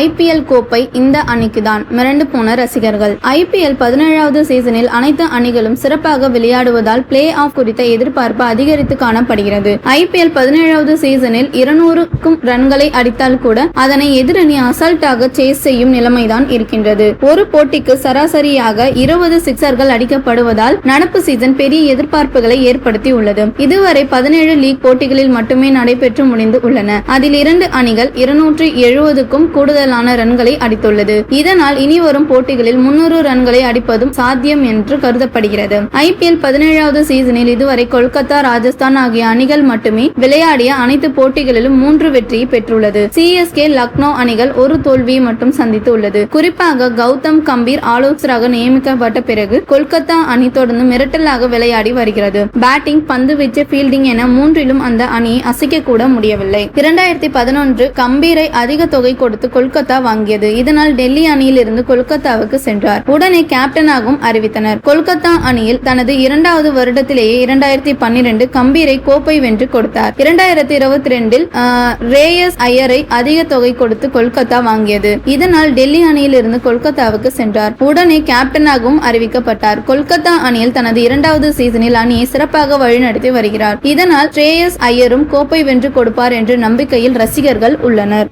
IPL கோப்பை இந்த அணிக்கு தான், மிரண்டு போன ரசிகர்கள். ஐபிஎல் 17வது சீசனில் அனைத்து அணிகளும் சிறப்பாக விளையாடுவதால் பிளே ஆஃப் குறித்த எதிர்பார்ப்பு அதிகரித்து காணப்படுகிறது. ஐபிஎல் 17வது சீசனில் 200க்கும் ரன்களை அடித்தால் கூட அதனை எதிரணி அசால்ட்டாக சேஸ் செய்யும் நிலைமைதான் இருக்கின்றது. ஒரு போட்டிக்கு சராசரியாக 20 சிக்சர்கள் அடிக்கப்படுவதால் நடப்பு சீசன் பெரிய எதிர்பார்ப்புகளை ஏற்படுத்தி உள்ளது. இதுவரை 17 லீக் போட்டிகளில் மட்டுமே நடைபெற்று முடிந்து உள்ளன. அதில் 2 அணிகள் 270க்கும் கூடுதலான ரன்களை அடித்துள்ளது. இதனால் இனி வரும் போட்டிகளில் 300 ரன்களை அடிப்பதும் சாத்தியம் என்று கருதப்படுகிறது. ஐபிஎல் 17வது சீசனில் இதுவரை கொல்கத்தா, ராஜஸ்தான் ஆகிய அணிகள் மட்டுமே விளையாடிய அனைத்து போட்டிகளிலும் 3 வெற்றியை பெற்றுள்ளது. சிஎஸ்கே, லக்னோ அணிகள் ஒரு தோல்வியை மட்டும் சந்தித்து உள்ளது. குறிப்பாக கௌதம் கம்பீர் ஆலோசகராக நியமிக்கப்பட்ட பிறகு கொல்கத்தா அணி தொடர்ந்து மிரட்டலாக விளையாடி வருகிறது. பேட்டிங், பந்து வீச்சு, ஃபீல்டிங் என மூன்றிலும் அந்த அணியை அசைக்க கூட முடியவில்லை. 2011 கம்பீரை அதிக தொகை கொடுத்து கொல்கத்தா வாங்கியது. இதனால் டெல்லி அணியில் இருந்து கொல்கத்தாவுக்கு சென்றார். உடனே கேப்டனாகவும் அறிவித்தனர். கொல்கத்தா அணியில் தனது 2வது வருடத்திலேயே 2012 கம்பீரை கோப்பை வென்று கொடுத்தார். 2022 ரேயஸ் ஐயரை அதிக தொகை கொடுத்து கொல்கத்தா வாங்கியது. இதனால் டெல்லி அணியில் இருந்து கொல்கத்தாவுக்கு சென்றார். உடனே கேப்டனாகவும் அறிவிக்கப்பட்டார். கொல்கத்தா அணியில் தனது 2வது சீசனில் அணியை சிறப்பாக வழிநடத்தி வருகிறார். இதனால் ரேயஸ் ஐயரும் கோப்பை வென்று கொடுப்பார் என்ற நம்பிக்கையில் ரசிகர்கள் உள்ளனர்.